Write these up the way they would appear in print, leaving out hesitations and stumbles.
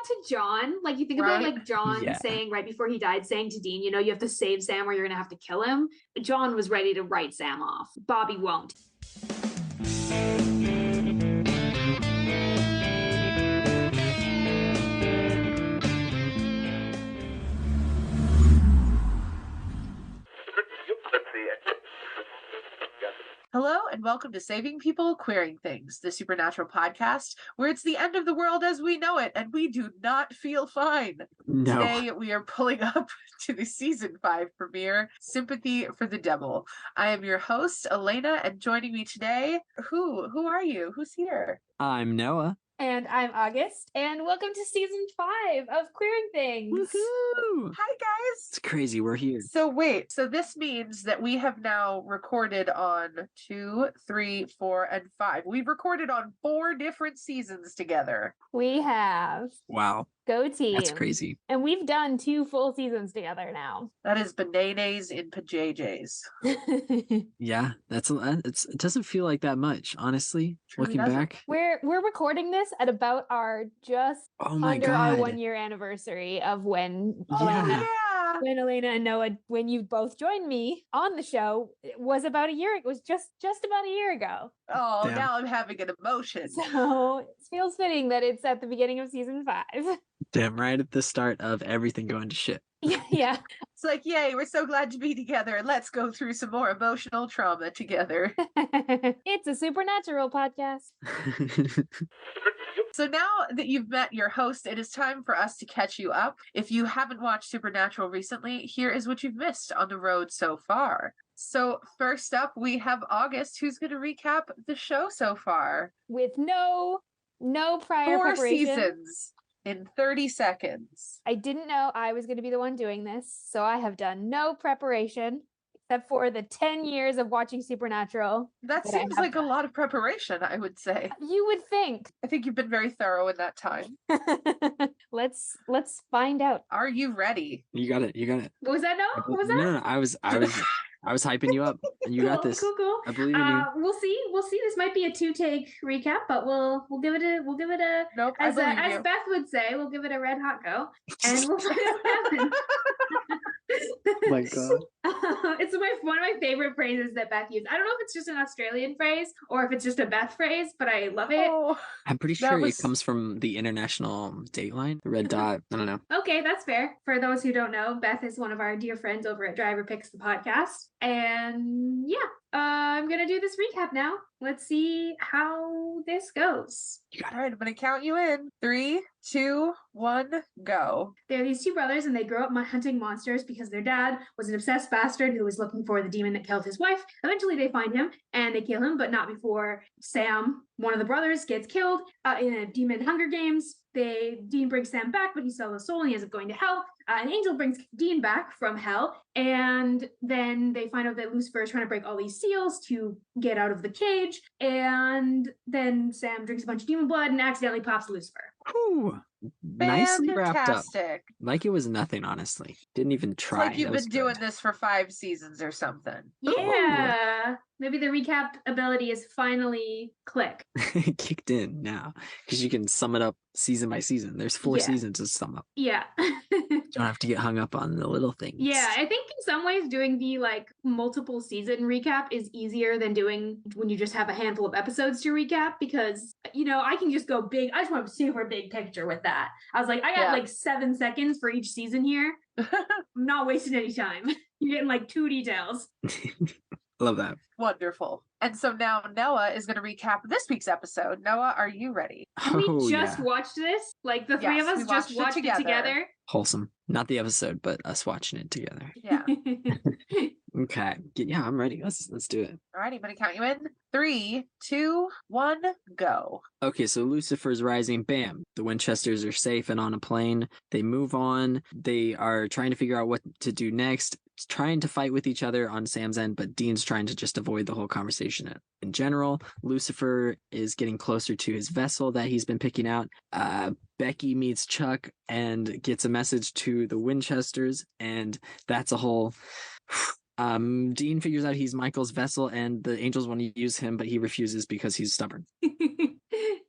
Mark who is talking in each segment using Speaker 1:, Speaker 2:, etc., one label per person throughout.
Speaker 1: that to John. Like, you think about, like, John
Speaker 2: Yeah.
Speaker 1: saying right before he died, saying to Dean, you have to save Sam or you're going to have to kill him. John was ready to write Sam off. Bobby won't.
Speaker 3: Hello and welcome to Saving People, Queering Things, the supernatural podcast where it's the end of the world as we know it and we do not feel fine.
Speaker 2: No.
Speaker 3: Today we are pulling up to the season 5 premiere, Sympathy for the Devil. I am your host, Elena, and joining me today, who are you? Who's here?
Speaker 2: I'm Noah.
Speaker 1: And I'm August, and welcome to season 5 of Queering Things.
Speaker 2: Woohoo!
Speaker 3: Hi, guys.
Speaker 2: It's crazy. We're here.
Speaker 3: So this means that we have now recorded on 2, 3, 4, and 5. We've recorded on 4 different seasons together.
Speaker 1: We have.
Speaker 2: Wow.
Speaker 1: Go team.
Speaker 2: That's crazy.
Speaker 1: And we've done 2 full seasons together now.
Speaker 3: That is bananas in pajayjays.
Speaker 2: Yeah, it doesn't feel like that much, honestly.
Speaker 3: Truly
Speaker 2: Looking
Speaker 3: doesn't.
Speaker 2: back.
Speaker 1: We're recording this at about our under our 1 year anniversary of when Elena and Noah, when you both joined me on the show, it was about a year. It was just about a year ago.
Speaker 3: Oh,
Speaker 2: Damn.
Speaker 3: Now I'm having an emotion.
Speaker 1: So it feels fitting that it's at the beginning of season 5.
Speaker 2: Damn, right at the start of everything going to shit.
Speaker 1: Yeah.
Speaker 3: It's like, yay, we're so glad to be together. Let's go through some more emotional trauma together.
Speaker 1: It's a supernatural podcast.
Speaker 3: So now that you've met your host, it is time for us to catch you up. If you haven't watched Supernatural recently, here is what you've missed on the road so far. So first up, we have August, who's going to recap the show so far.
Speaker 1: With no prior
Speaker 3: 4
Speaker 1: preparation.
Speaker 3: seasons in 30 seconds.
Speaker 1: I didn't know I was going to be the one doing this, so I have done no preparation except for the 10 years of watching Supernatural.
Speaker 3: That seems like a lot of preparation, I would say.
Speaker 1: You would think.
Speaker 3: I think you've been very thorough in that time.
Speaker 1: Let's find out.
Speaker 3: Are you ready?
Speaker 2: You got it.
Speaker 1: What was that? No? What was that?
Speaker 2: No, I was hyping you up, and you got this.
Speaker 1: Cool.
Speaker 2: I believe in you.
Speaker 1: We'll see. This might be a 2-take recap, but we'll give it a
Speaker 3: nope.
Speaker 1: As Beth would say, we'll give it a red hot go, and we'll find out what happens.
Speaker 2: Oh my God.
Speaker 1: It's one of my favorite phrases that Beth used. I don't know if it's just an Australian phrase or if it's just a Beth phrase, but I love it.
Speaker 3: Oh,
Speaker 2: I'm pretty sure it comes from the International Dateline, the red dot. I don't know.
Speaker 1: Okay, that's fair. For those who don't know, Beth is one of our dear friends over at Driver Picks the podcast. And yeah, I'm going to do this recap now. Let's see how this goes.
Speaker 3: All right, I'm going to count you in. 3, 2, 1, go.
Speaker 1: There are these 2 brothers, and they grow up hunting monsters because their dad was an obsessed bastard who was looking for the demon that killed his wife. Eventually, they find him, and they kill him, but not before Sam, one of the brothers, gets killed in a demon Hunger Games. Dean brings Sam back, but he sells his soul and he ends up going to hell. An angel brings Dean back from hell, and then they find out that Lucifer is trying to break all these seals to get out of the cage, and then Sam drinks a bunch of demon blood and accidentally pops Lucifer.
Speaker 2: Whew. Nicely wrapped up.
Speaker 3: Fantastic.
Speaker 2: Like it was nothing, honestly. Didn't even try.
Speaker 3: It's like you've been doing this for 5 seasons or something.
Speaker 1: Yeah. Maybe the recap ability is finally click.
Speaker 2: Kicked in now because you can sum it up season by season. There's 4 seasons to sum up.
Speaker 1: Yeah.
Speaker 2: Don't have to get hung up on the little things.
Speaker 1: Yeah, I think in some ways doing the multiple season recap is easier than doing when you just have a handful of episodes to recap, because I can just go big. I just want a super big picture with that. I was like, I got 7 seconds for each season here. I'm not wasting any time. You're getting 2 details.
Speaker 2: Love that.
Speaker 3: Wonderful. And so now Noah is going to recap this week's episode. Noah, are you ready?
Speaker 1: We just watched this? The 3 of us just watched it together?
Speaker 2: Wholesome. Not the episode, but us watching it together.
Speaker 3: Yeah.
Speaker 2: Okay. Yeah, I'm ready. Let's do it.
Speaker 3: All right, I'm going to count you in. 3, 2, 1, go.
Speaker 2: Okay, so Lucifer's rising. Bam. The Winchesters are safe and on a plane. They move on. They are trying to figure out what to do next. Trying to fight with each other on Sam's end, but Dean's trying to just avoid the whole conversation in general. Lucifer is getting closer to his vessel that he's been picking out. Becky meets Chuck and gets a message to the Winchesters, and that's a whole... Dean figures out he's Michael's vessel, and the angels want to use him, but he refuses because he's stubborn.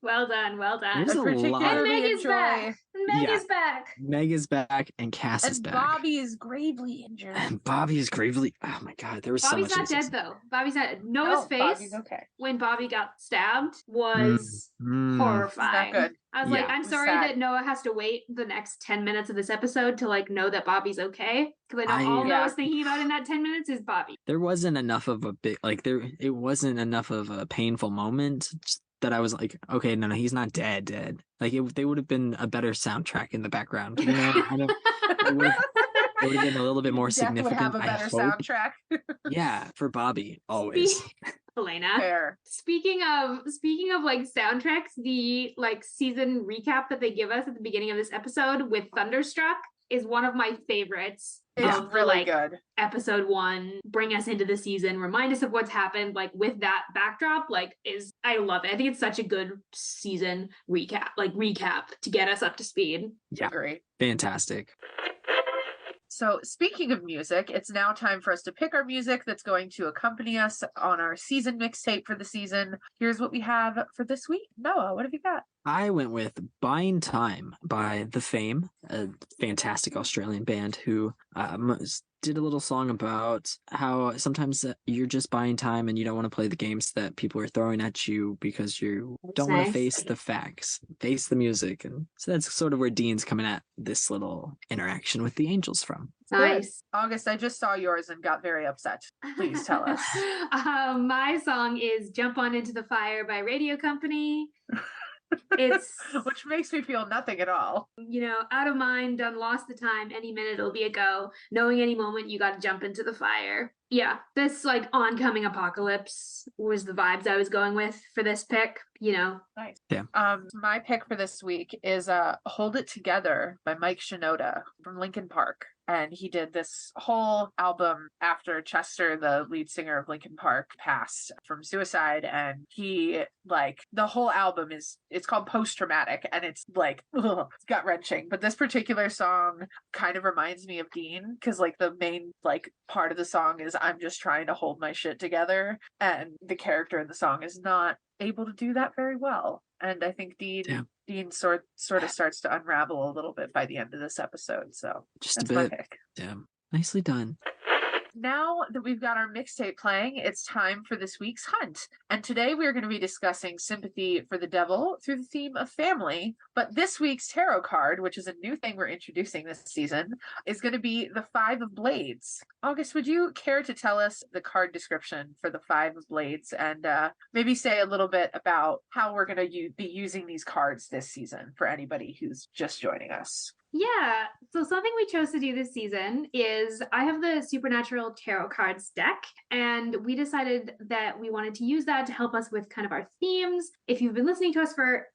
Speaker 1: Well done.
Speaker 2: There's a lot.
Speaker 1: And Meg is back. Meg
Speaker 2: Yeah.
Speaker 1: is back.
Speaker 2: Meg is back and Cass is
Speaker 3: And
Speaker 2: back.
Speaker 3: Bobby is gravely injured.
Speaker 2: And Bobby is gravely. Oh my God, there was so
Speaker 1: Bobby's
Speaker 2: much.
Speaker 1: not
Speaker 2: in this
Speaker 1: dead though. Bobby's not. Noah's
Speaker 3: No,
Speaker 1: face
Speaker 3: Bobby's okay.
Speaker 1: when Bobby got stabbed
Speaker 2: Mm,
Speaker 1: was
Speaker 2: mm.
Speaker 1: horrifying.
Speaker 3: Not good.
Speaker 1: I was like,
Speaker 2: Yeah.
Speaker 1: I'm
Speaker 3: It was
Speaker 1: sorry
Speaker 3: sad.
Speaker 1: that Noah has to wait the next 10 minutes of this episode to like know that Bobby's okay. Because I know all
Speaker 3: Yeah.
Speaker 1: Noah's thinking about in that 10 minutes is Bobby.
Speaker 2: There wasn't enough of a bit like there. It wasn't enough of a painful moment that I was like, okay, no, he's not dead. Like they would have been a better soundtrack in the background. You know, I don't. It would have been a little bit more
Speaker 3: Death would have
Speaker 2: significant.
Speaker 3: a
Speaker 2: I
Speaker 3: better
Speaker 2: hope.
Speaker 3: soundtrack.
Speaker 2: Yeah, for Bobby always.
Speaker 1: Elena.
Speaker 3: Fair.
Speaker 1: Speaking of like soundtracks, the like season recap that they give us at the beginning of this episode with Thunderstruck is one of my favorites.
Speaker 3: It's
Speaker 1: of the,
Speaker 3: really
Speaker 1: like,
Speaker 3: good.
Speaker 1: episode 1, bring us into the season, remind us of what's happened, like with that backdrop, like I love it. I think it's such a good season recap to get us up to speed.
Speaker 2: Yeah,
Speaker 3: Agree.
Speaker 2: fantastic.
Speaker 3: So speaking of music, it's now time for us to pick our music that's going to accompany us on our season mixtape for the season. Here's what we have for this week. Noah, what have you got?
Speaker 2: I went with Buying Time by The Fame, a fantastic Australian band who did a little song about how sometimes you're just buying time and you don't want to play the games that people are throwing at you because you don't want to face the facts, face the music. And so that's sort of where Dean's coming at this little interaction with the angels from.
Speaker 1: Nice.
Speaker 3: Good. August, I just saw yours and got very upset. Please tell us.
Speaker 1: My song is Jump On Into the Fire by Radio Company. It's
Speaker 3: which makes me feel nothing at all.
Speaker 1: Out of mind, done lost the time, any minute it'll be a go, knowing any moment you got to jump into the fire. Yeah, this like oncoming apocalypse was the vibes I was going with for this pick.
Speaker 3: Nice.
Speaker 2: Yeah.
Speaker 3: My pick for this week is Hold It Together by Mike Shinoda from Linkin Park. And he did this whole album after Chester, the lead singer of Linkin Park, passed from suicide. And he, the whole album it's called Post Traumatic, and it's it's gut wrenching. But this particular song kind of reminds me of Dean, because the main part of the song is I'm just trying to hold my shit together. And the character in the song is not able to do that very well. And I think Dean sort of starts to unravel a little bit by the end of this episode. So
Speaker 2: Just
Speaker 3: that's
Speaker 2: a bit.
Speaker 3: my pick.
Speaker 2: Yeah. Nicely done.
Speaker 3: Now that we've got our mixtape playing, it's time for this week's hunt. And today we are going to be discussing Sympathy for the Devil through the theme of family. But this week's tarot card, which is a new thing we're introducing this season, is going to be the Five of Blades. August, would you care to tell us the card description for the Five of Blades and maybe say a little bit about how we're going to be using these cards this season for anybody who's just joining us?
Speaker 1: Yeah, so something we chose to do this season is I have the Supernatural Tarot Cards deck, and we decided that we wanted to use that to help us with kind of our themes. If you've been listening to us for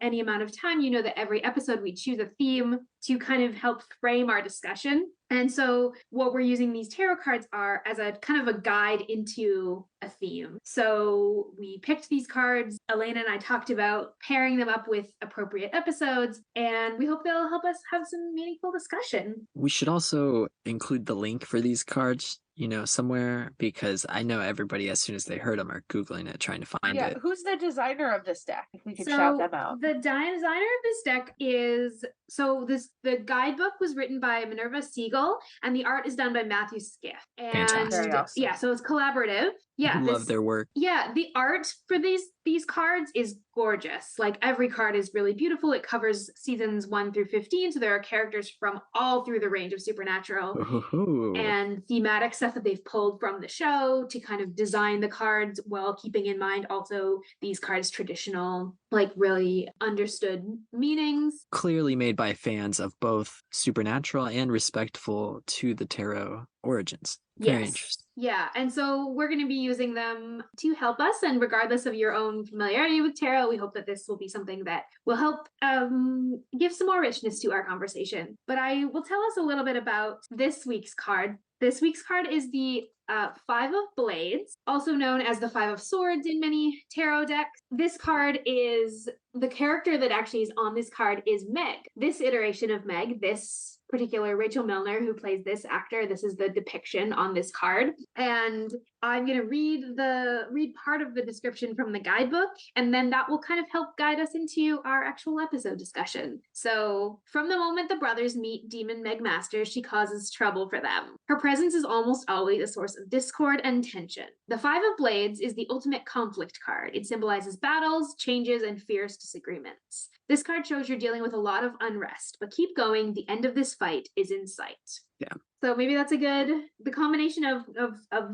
Speaker 1: any amount of time, you know that every episode we choose a theme to kind of help frame our discussion. And so what we're using these tarot cards are as a kind of a guide into a theme. So we picked these cards. Elena and I talked about pairing them up with appropriate episodes, and we hope they'll help us have some meaningful discussion.
Speaker 2: We should also include the link for these cards, somewhere, because I know everybody, as soon as they heard them, are Googling it, trying to find it.
Speaker 3: Who's the designer of this deck? If we could shout them out.
Speaker 1: The designer of this deck is the guidebook was written by Minerva Siegel, and the art is done by Matthew Skiff. And
Speaker 2: Fantastic.
Speaker 3: Very awesome.
Speaker 1: Yeah, so it's collaborative. Yeah,
Speaker 2: Love their work.
Speaker 1: Yeah, the art for these cards is gorgeous. Like every card is really beautiful. It covers seasons 1 through 15, so there are characters from all through the range of Supernatural and thematic stuff that they've pulled from the show to kind of design the cards while keeping in mind also these cards' traditional, really understood meanings.
Speaker 2: Clearly made by fans of both Supernatural and respectful to the tarot origins. Very interesting.
Speaker 1: Yeah, and so we're going to be using them to help us, and regardless of your own familiarity with tarot, we hope that this will be something that will help give some more richness to our conversation. But I will tell us a little bit about this week's card. This week's card is the Five of Blades, also known as the Five of Swords in many tarot decks. This card is, the character that actually is on this card is Meg. This iteration of Meg, this particular Rachel Milner, who plays this actor, this is the depiction on this card. And I'm going to read part of the description from the guidebook, and then that will kind of help guide us into our actual episode discussion. So, from the moment the brothers meet Demon Meg Master, she causes trouble for them. Her presence is almost always a source of discord and tension. The Five of Blades is the ultimate conflict card. It symbolizes battles, changes, and fierce disagreements. This card shows you're dealing with a lot of unrest, but keep going. The end of this fight is in sight.
Speaker 2: Yeah.
Speaker 1: So maybe that's the combination of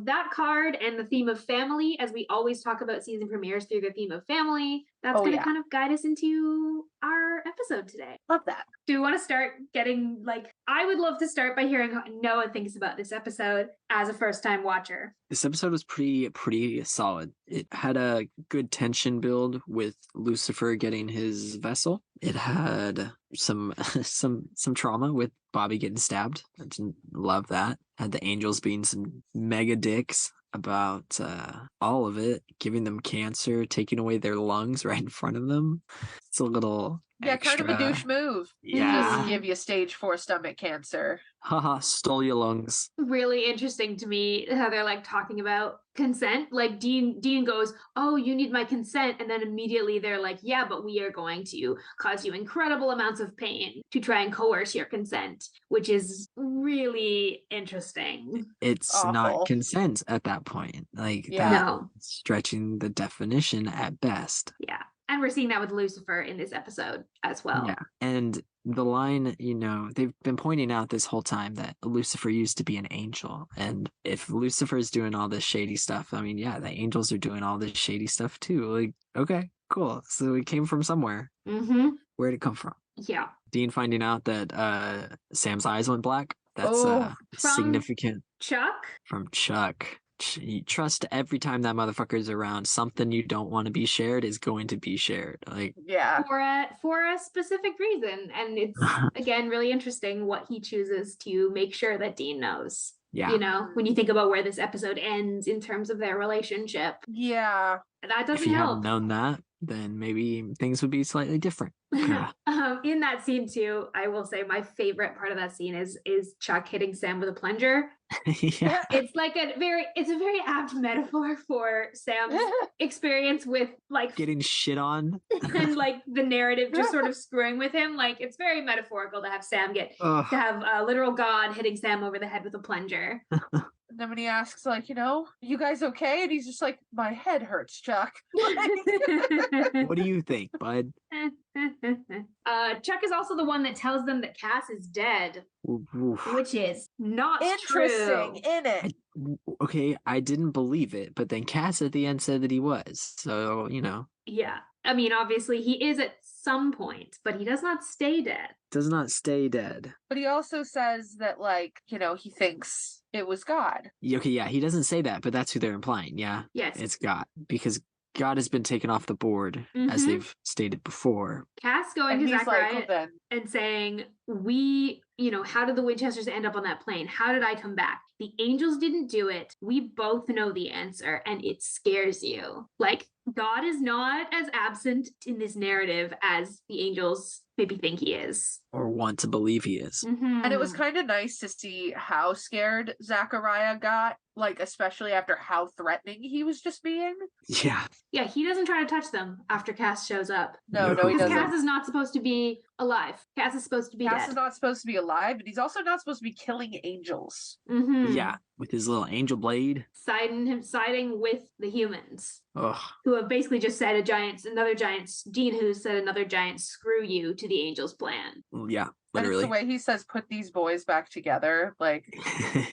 Speaker 1: that card and the theme of family, as we always talk about season premieres through the theme of family. That's going to kind of guide us into our episode today.
Speaker 3: Love that.
Speaker 1: Do you want to start getting, like, I would love to start by hearing what Noah thinks about this episode as a first-time watcher.
Speaker 2: This episode was pretty solid. It had a good tension build with Lucifer getting his vessel. It had some trauma with Bobby getting stabbed. I didn't love that. Had the angels being some mega dicks about all of it, giving them cancer, taking away their lungs right in front of them. It's a little extra.
Speaker 3: Kind of a douche move.
Speaker 2: Yeah.
Speaker 3: Just give you stage 4 stomach cancer.
Speaker 2: Haha, stole your lungs.
Speaker 1: Really interesting to me how they're like talking about consent. Like Dean goes, "Oh, you need my consent," and then immediately they're like, "Yeah, but we are going to cause you incredible amounts of pain to try and coerce your consent," which is really interesting.
Speaker 2: It's
Speaker 3: Awful.
Speaker 2: not consent at that point. Like
Speaker 1: No.
Speaker 2: stretching the definition at best.
Speaker 1: Yeah. And we're seeing that with Lucifer in this episode as well.
Speaker 2: Yeah. And the line, they've been pointing out this whole time that Lucifer used to be an angel. And if Lucifer is doing all this shady stuff, I mean, yeah, the angels are doing all this shady stuff too. Like, okay, cool. So it came from somewhere.
Speaker 1: Mm-hmm.
Speaker 2: Where'd it come from?
Speaker 1: Yeah.
Speaker 2: Dean finding out that Sam's eyes went black. That's
Speaker 1: from
Speaker 2: significant.
Speaker 1: Chuck? From
Speaker 2: Chuck. You trust every time that motherfucker's around, something you don't want to be shared is going to be shared. Like,
Speaker 3: yeah,
Speaker 1: for a specific reason, and it's again really interesting what he chooses to make sure that Dean knows.
Speaker 2: Yeah,
Speaker 1: when you think about where this episode ends in terms of their relationship.
Speaker 3: Yeah,
Speaker 1: that doesn't
Speaker 2: if you
Speaker 1: help.
Speaker 2: hadn't known that, then maybe things would be slightly different.
Speaker 1: In that scene too, I will say my favorite part of that scene is Chuck hitting Sam with a plunger.
Speaker 2: Yeah.
Speaker 1: It's a very apt metaphor for Sam's experience with like
Speaker 2: getting shit on
Speaker 1: and like the narrative just sort of screwing with him. Like it's very metaphorical to have Sam to have a literal god hitting Sam over the head with a plunger.
Speaker 3: And then when he asks, like, you guys okay? And he's just like, my head hurts, Chuck.
Speaker 2: What do you think, bud?
Speaker 1: Chuck is also the one that tells them that Cass is dead, which is not
Speaker 3: interesting, isn't it?
Speaker 2: Okay, I didn't believe it, but then Cass at the end said that he was. So,
Speaker 1: Yeah. I mean, obviously he is at some point, but he does not stay dead.
Speaker 2: Does not stay dead.
Speaker 3: But he also says that, like, he thinks it was God.
Speaker 2: Okay, yeah, he doesn't say that, but that's who they're implying, yeah?
Speaker 1: Yes.
Speaker 2: It's God, because God has been taken off the board, as they've stated before.
Speaker 1: Cass going to Zach
Speaker 3: like,
Speaker 1: Ryan and saying, how did the Winchesters end up on that plane? How did I come back? The angels didn't do it. We both know the answer, and it scares you. Like, God is not as absent in this narrative as the angels maybe think he is.
Speaker 2: Or want to believe he is.
Speaker 1: Mm-hmm.
Speaker 3: And it was kind of nice to see how scared Zachariah got, like, especially after how threatening he was just being.
Speaker 2: Yeah.
Speaker 1: Yeah, he doesn't try to touch them after Cass shows up.
Speaker 3: No, he doesn't.
Speaker 1: Cass is not supposed to be alive. Cass is supposed to be dead.
Speaker 3: Cass is not supposed to be alive, and he's also not supposed to be killing angels.
Speaker 1: Mm-hmm.
Speaker 2: Yeah, with his little angel blade.
Speaker 1: Siding with the humans.
Speaker 2: Ugh.
Speaker 1: Who have basically just said Dean who said another giant screw you to the angels' plan.
Speaker 2: Yeah, literally.
Speaker 3: And it's the way he says, put these boys back together. Like,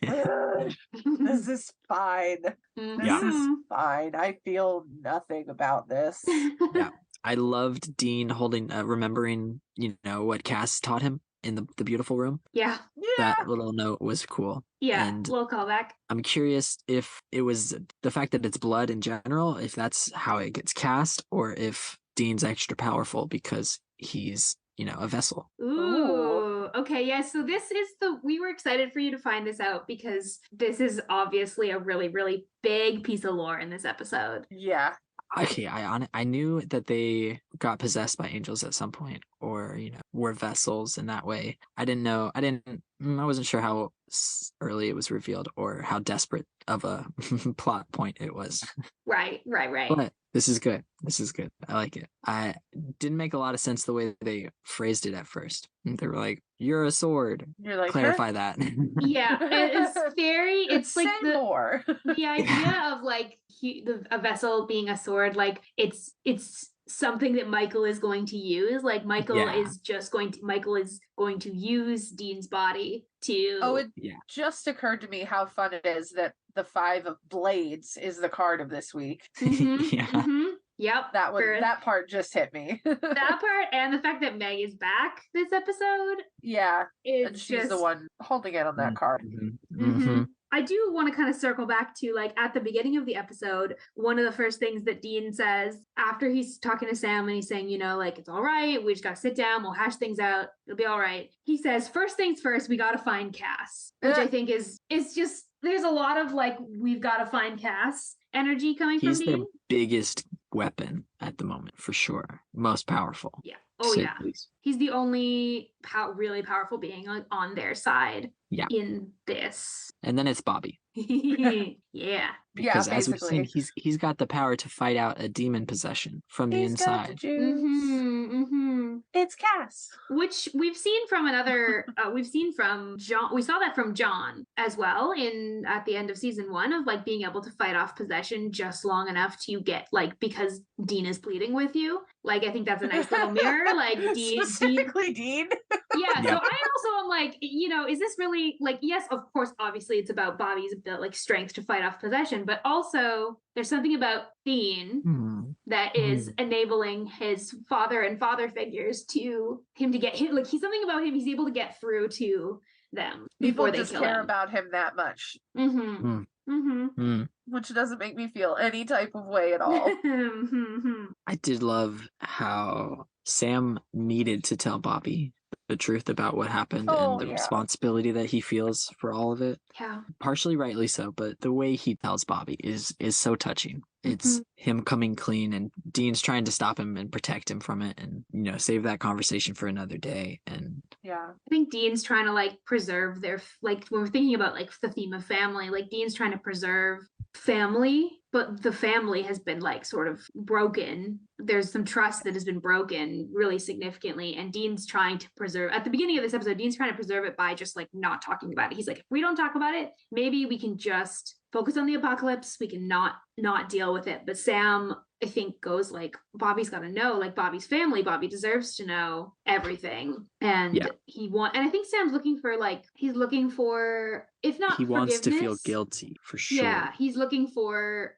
Speaker 3: this is fine. This is fine. I feel nothing about this.
Speaker 2: Yeah. I loved Dean remembering, what Cass taught him in the beautiful room.
Speaker 1: Yeah.
Speaker 2: That little note was cool.
Speaker 1: Yeah,
Speaker 2: and
Speaker 1: little callback.
Speaker 2: I'm curious if it was the fact that it's blood in general, if that's how it gets cast, or if Dean's extra powerful because he's, a vessel.
Speaker 1: Ooh. Okay, yeah, so we were excited for you to find this out because this is obviously a really, really big piece of lore in this episode.
Speaker 3: Yeah.
Speaker 2: Okay, I knew that they got possessed by angels at some point, or were vessels in that way. I wasn't sure how early it was revealed or how desperate of a plot point it was.
Speaker 1: Right.
Speaker 2: But this is good. I like it. I didn't make a lot of sense the way they phrased it at first. They were like, "You're a sword."
Speaker 3: You're like,
Speaker 2: Clarify that.
Speaker 1: Yeah, it's like
Speaker 3: say more.
Speaker 1: the idea of like a vessel being a sword, like it's something that Michael is going to use. Like Michael is going to use Dean's body to.
Speaker 3: Oh, it just occurred to me how fun it is that the 5 of blades is the card of this week.
Speaker 1: Yep.
Speaker 3: That part just hit me.
Speaker 1: That part and the fact that Meg is back this episode.
Speaker 3: Yeah. And
Speaker 1: It's
Speaker 3: she's the one holding it on that card.
Speaker 1: I do want to kind of circle back to like at the beginning of the episode, one of the first things that Dean says after he's talking to Sam and he's saying, you know, like, it's all right. We just got to sit down. We'll hash things out. It'll be all right. He says, first things first, we got to find Cass, which I think is just, there's a lot of like, we've got to find Cass energy coming from Dean.
Speaker 2: He's their biggest weapon at the moment, for sure. Most powerful.
Speaker 1: Yeah. Oh, yeah. He's the only really powerful being on their side in this.
Speaker 2: And then it's Bobby.
Speaker 1: Yeah.
Speaker 2: Because as we've seen, he's got the power to fight out a demon possession from the inside.
Speaker 3: It's Cass.
Speaker 1: Which we've seen from John. We saw that from John as well at the end of season 1 of like being able to fight off possession just long enough to get like, because Dean is pleading with you. Like, I think that's a nice little mirror. Like
Speaker 3: Specifically Dean.
Speaker 1: Yeah. So I also am like, you know, is this really like, yes, of course, obviously it's about Bobby's like strength to fight off possession, but also there's something about Dean that is enabling his father and father figures to him to get hit. Like he's something about him. He's able to get through to them.
Speaker 3: People just care about him that much. Which doesn't make me feel any type of way at all.
Speaker 2: I did love how Sam needed to tell Bobby the truth about what happened and the responsibility that he feels for all of it.
Speaker 1: Yeah.
Speaker 2: Partially rightly so, but the way he tells Bobby is so touching. It's him coming clean and Dean's trying to stop him and protect him from it and, you know, save that conversation for another day. And
Speaker 1: I think Dean's trying to like preserve their, like when we're thinking about like the theme of family, like Dean's trying to preserve family, but the family has been like sort of broken. There's some trust that has been broken really significantly. And Dean's trying to preserve, at the beginning of this episode, Dean's trying to preserve it by just like not talking about it. He's like, if we don't talk about it, maybe we can just focus on the apocalypse. We can not deal with it. But Sam, I think, goes like, Bobby's got to know, like Bobby's family, Bobby deserves to know everything. And and I think Sam's looking for like, he's looking for, if not,
Speaker 2: he wants to feel guilty for sure.
Speaker 1: Yeah, he's looking for,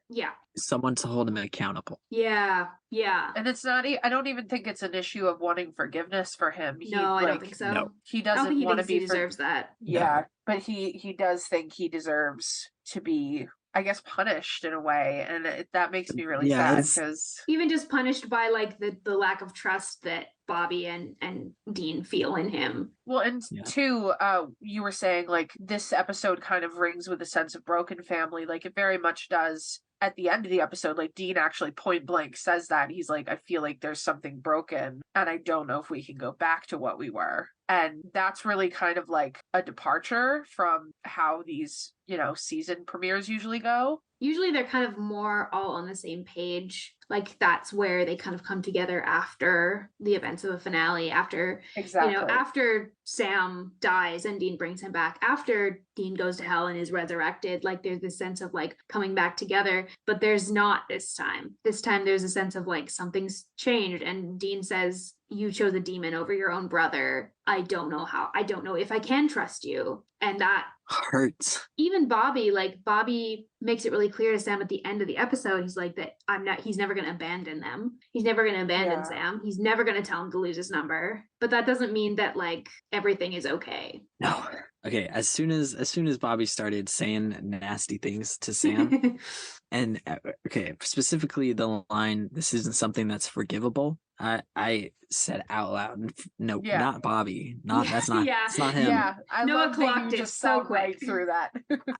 Speaker 2: someone to hold him accountable.
Speaker 1: Yeah.
Speaker 3: And it's not, I don't even think it's an issue of wanting forgiveness for him.
Speaker 1: I don't think so.
Speaker 3: No. He doesn't want to be.
Speaker 1: He deserves that.
Speaker 3: Yeah, but he does think he deserves to be, I guess, punished in a way, and that makes me really sad because
Speaker 1: even just punished by like the lack of trust that Bobby and Dean feel in him.
Speaker 3: Well, and two, you were saying like this episode kind of rings with a sense of broken family, like it very much does. At the end of the episode, like Dean actually point blank says that he's like, I feel like there's something broken and I don't know if we can go back to what we were. And that's really kind of like a departure from how these, you know, season premieres usually go.
Speaker 1: Usually they're kind of more all on the same page. Like that's where they kind of come together after the events of a finale, after, you know, after Sam dies and Dean brings him back, after Dean goes to hell and is resurrected. Like there's this sense of like coming back together, but there's not this time. This time there's a sense of like something's changed. And Dean says, you chose a demon over your own brother. I don't know if I can trust you. And that
Speaker 2: hurts.
Speaker 1: Even Bobby makes it really clear to Sam at the end of the episode. He's like that he's never going to abandon them. He's never going to abandon Sam. He's never going to tell him to lose his number. But that doesn't mean that like everything is okay.
Speaker 2: No. Okay, as soon as Bobby started saying nasty things to Sam, and okay, specifically the line, "This isn't something that's forgivable." I said out loud, "No, not Bobby. That's not him."
Speaker 3: Yeah, I love that you just so quick right through that.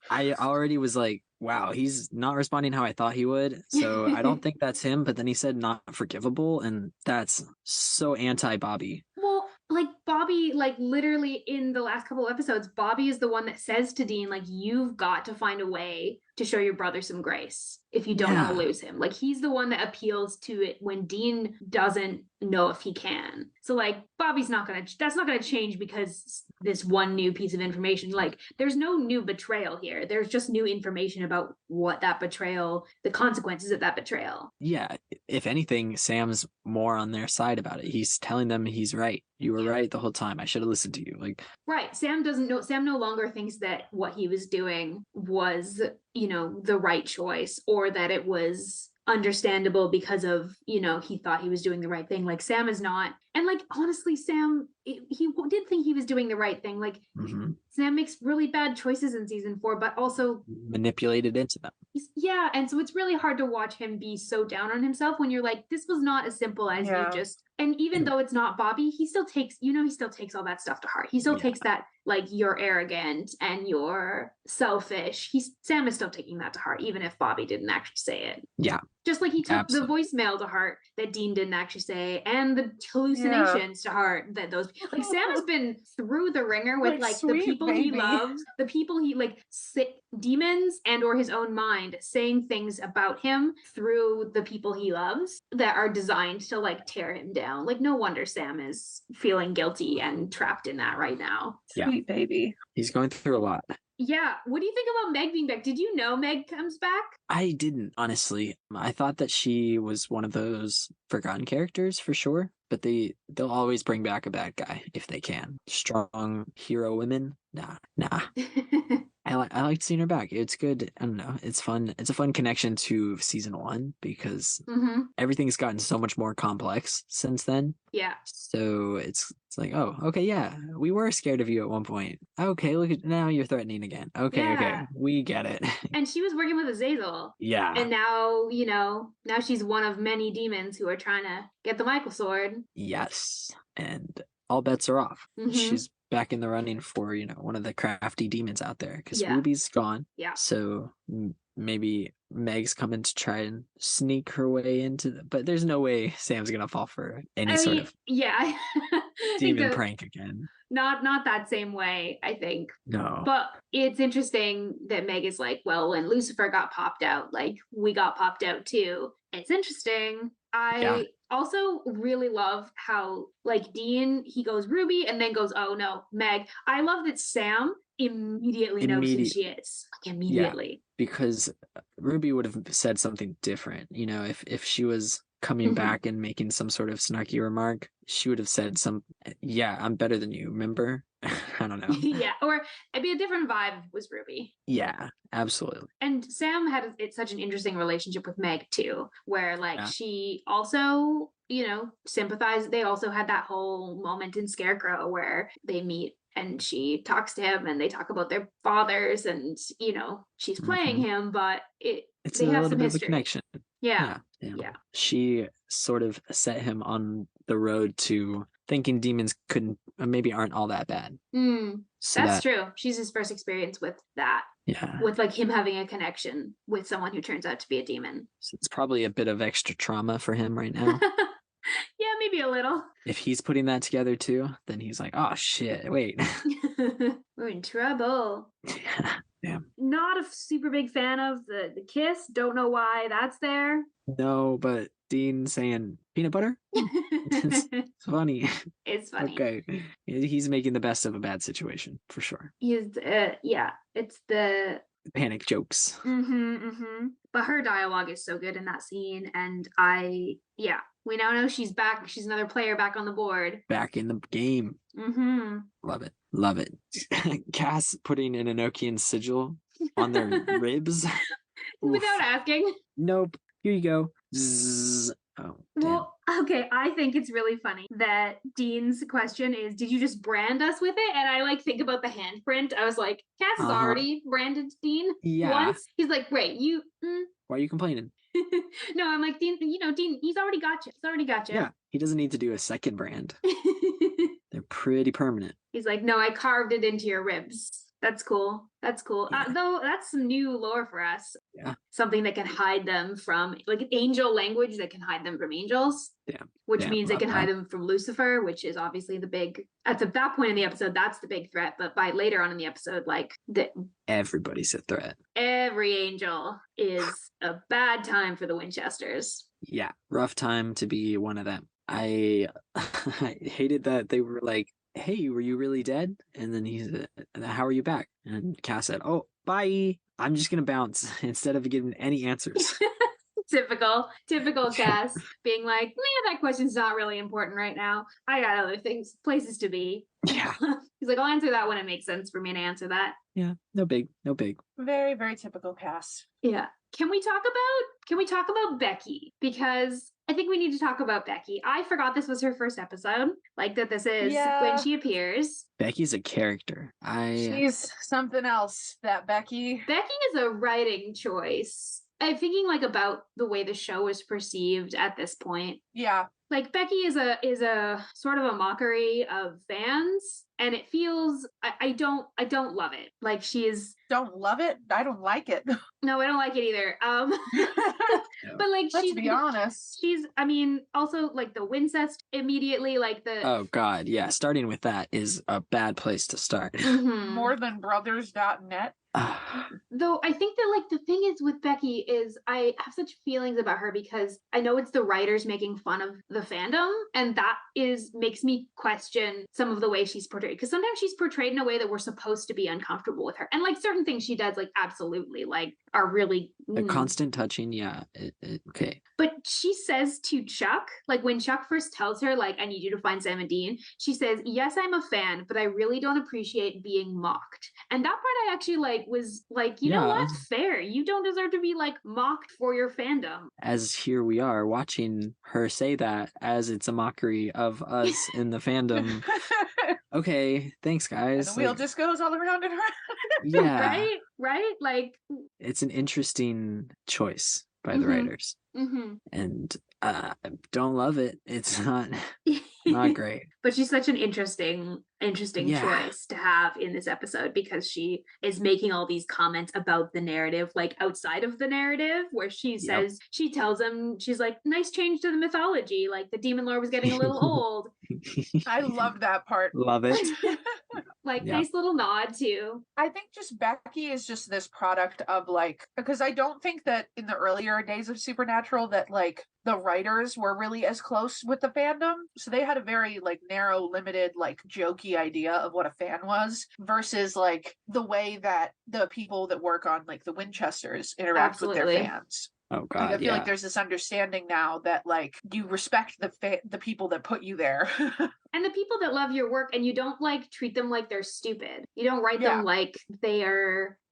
Speaker 2: I already was like, "Wow, he's not responding how I thought he would." So I don't think that's him. But then he said, "Not forgivable," and that's so anti-Bobby.
Speaker 1: Well, like Bobby, like literally in the last couple of episodes, Bobby is the one that says to Dean, like, you've got to find a way to show your brother some grace if you don't want to lose him. Like, he's the one that appeals to it when Dean doesn't know if he can. So like Bobby's that's not gonna change because this one new piece of information. Like, there's no new betrayal here. There's just new information about what that betrayal, the consequences of that betrayal.
Speaker 2: Yeah, if anything, Sam's more on their side about it. He's telling them he's right. You were right the whole time. I should have listened to you. Like,
Speaker 1: right. Sam no longer thinks that what he was doing was, the right choice, or that it was understandable because of, he thought he was doing the right thing. Like, Sam is not. And like, honestly, Sam, he did think he was doing the right thing. Like, Sam makes really bad choices in season 4, but also
Speaker 2: manipulated into them.
Speaker 1: Yeah, and so it's really hard to watch him be so down on himself when you're like, this was not as simple as you just. And even though it's not Bobby, he still takes all that stuff to heart. He still takes that, like, you're arrogant and you're selfish. Sam is still taking that to heart, even if Bobby didn't actually say it.
Speaker 2: Yeah.
Speaker 1: Just like he took the voicemail to heart that Dean didn't actually say, and the hallucinations to heart that those, like, Sam has been through the ringer with like the people he loves, the people he demons and or his own mind saying things about him through the people he loves that are designed to like tear him down. Like, no wonder Sam is feeling guilty and trapped in that right now.
Speaker 3: Sweet baby.
Speaker 2: He's going through a lot.
Speaker 1: Yeah. What do you think about Meg being back? Did you know Meg comes back?
Speaker 2: I didn't, honestly. I thought that she was one of those forgotten characters for sure, but they'll always bring back a bad guy if they can. Strong hero women? Nah. I liked seeing her back. It's good. I don't know. It's fun. It's a fun connection to season 1 because everything's gotten so much more complex since then.
Speaker 1: Yeah.
Speaker 2: So it's like, oh, okay, yeah, we were scared of you at one point. Okay, look at now you're threatening again. Okay, we get it.
Speaker 1: And she was working with Azazel.
Speaker 2: Yeah.
Speaker 1: And now, now she's one of many demons who are trying to get the Michael sword.
Speaker 2: Yes. And all bets are off. She's back in the running for, one of the crafty demons out there because Ruby's gone.
Speaker 1: Yeah.
Speaker 2: So maybe Meg's coming to try and sneak her way into but there's no way Sam's gonna fall for any sort of demon prank again.
Speaker 1: Not that same way, I think.
Speaker 2: No.
Speaker 1: But it's interesting that Meg is like, well, when Lucifer got popped out, like, we got popped out too. It's interesting. I also really love how, like, Dean, he goes Ruby and then goes, oh no, Meg. I love that Sam immediately knows who she is. Like, immediately.
Speaker 2: Yeah, because Ruby would have said something different. If she was coming back and making some sort of snarky remark, she would have said I'm better than you, remember? I don't know.
Speaker 1: Yeah, or it'd be a different vibe if it was Ruby.
Speaker 2: Yeah, absolutely.
Speaker 1: And Sam had such an interesting relationship with Meg too, where like she also, sympathized. They also had that whole moment in Scarecrow where they meet and she talks to him and they talk about their fathers and, she's playing him, but they have some history.
Speaker 2: Of a connection.
Speaker 1: Yeah.
Speaker 2: She sort of set him on the road to thinking demons maybe aren't all that bad.
Speaker 1: That's true. She's his first experience with that.
Speaker 2: Yeah.
Speaker 1: With like him having a connection with someone who turns out to be a demon.
Speaker 2: So it's probably a bit of extra trauma for him right now.
Speaker 1: Yeah, maybe a little.
Speaker 2: If he's putting that together too, then he's like, oh shit, wait.
Speaker 1: We're in trouble.
Speaker 2: Yeah.
Speaker 1: Not a super big fan of the kiss. Don't know why that's there.
Speaker 2: No, but Dean saying peanut butter? It's funny.
Speaker 1: It's funny.
Speaker 2: Okay. He's making the best of a bad situation, for sure.
Speaker 1: It's the
Speaker 2: panic jokes.
Speaker 1: But her dialogue is so good in that scene, and we now know she's back. She's another player back on the board.
Speaker 2: Back in the game. Love it. Cass putting an Enochian sigil on their ribs.
Speaker 1: Without asking.
Speaker 2: Nope. Here you go. Zzz. Oh, damn.
Speaker 1: Well, okay, I think it's really funny that Dean's question is, did you just brand us with it? And I think about the handprint. I was like, Cass has already branded Dean once. He's like, wait,
Speaker 2: why are you complaining?
Speaker 1: No, I'm like, Dean, Dean, he's already got you.
Speaker 2: Yeah, he doesn't need to do a second brand. They're pretty permanent.
Speaker 1: He's like, no, I carved it into your ribs. That's cool. That's cool.
Speaker 2: Yeah.
Speaker 1: Though that's some new lore for us.
Speaker 2: Yeah.
Speaker 1: Something that can hide them from, like an angel language that can hide them from angels.
Speaker 2: Yeah.
Speaker 1: Which
Speaker 2: Yeah,
Speaker 1: means it
Speaker 2: love
Speaker 1: can hide
Speaker 2: that.
Speaker 1: them from Lucifer, which is obviously the big, at that point in the episode, that's the big threat. But by later on in the episode, like
Speaker 2: Everybody's a threat.
Speaker 1: every angel is a bad time for the Winchesters.
Speaker 2: Yeah, rough time to be one of them. I I hated that they were like, "Hey, were you really dead?" And then he said, "How are you back?" And Cass said, "Oh, bye. I'm just gonna bounce," instead of giving any answers.
Speaker 1: Typical Cass being like, man, that question's not really important right now. I got other places to be.
Speaker 2: Yeah.
Speaker 1: He's like, I'll answer that when it makes sense for me to answer that.
Speaker 2: Yeah, no big.
Speaker 3: Very, very typical Cass.
Speaker 1: Yeah. Can we talk about Becky? Because I think we need to talk about Becky. I forgot this was her first episode. Like that this is when she appears.
Speaker 2: Becky's a character.
Speaker 3: She's something else, that Becky.
Speaker 1: Becky is a writing choice. I'm thinking like about the way the show is perceived at this point.
Speaker 3: Yeah.
Speaker 1: Like Becky is a sort of a mockery of fans, and it feels I don't love it. Like she is
Speaker 3: Don't love it. I don't like it.
Speaker 1: no, I don't like it either. But like
Speaker 3: Let's be honest.
Speaker 1: She's I mean also like the Wincest immediately like the
Speaker 2: Oh God, yeah. Starting with that is a bad place to start.
Speaker 1: Mhm.
Speaker 3: Morethanbrothers.net.
Speaker 1: Though I think that like the thing is with Becky is I have such feelings about her because I know it's the writers making fun of the fandom, and that makes me question some of the way she's portrayed, because sometimes she's portrayed in a way that we're supposed to be uncomfortable with her, and like certain things she does like absolutely like are really
Speaker 2: The constant touching, yeah. Okay.
Speaker 1: But she says to Chuck, like when Chuck first tells her, like, I need you to find Sam and Dean, she says, yes, I'm a fan, but I really don't appreciate being mocked. And that part I actually like was like, you know what? Fair. You don't deserve to be like mocked for your fandom.
Speaker 2: As here we are watching her say that as it's a mockery of us in the fandom. Okay, thanks guys.
Speaker 3: And the wheel just goes all around and around.
Speaker 2: Yeah.
Speaker 1: Right? Like
Speaker 2: it's an interesting choice by the writers. And don't love it. It's not great.
Speaker 1: But she's such an interesting choice to have in this episode, because she is making all these comments about the narrative, like outside of the narrative, where she says, she tells him, she's like, nice change to the mythology, like the demon lore was getting a little old.
Speaker 3: I love that part.
Speaker 2: Love it.
Speaker 1: Like nice little nod too.
Speaker 3: I think just Becky is just this product of like, because I don't think that in the earlier days of Supernatural that like the writers were really as close with the fandom. So they had a very like narrow, limited, like jokey idea of what a fan was versus like the way that the people that work on like the Winchesters interact with their fans.
Speaker 2: Oh God,
Speaker 3: like, I feel like there's this understanding now that like you respect the people that put you there.
Speaker 1: And the people that love your work, and you don't like treat them like they're stupid. You don't write them like they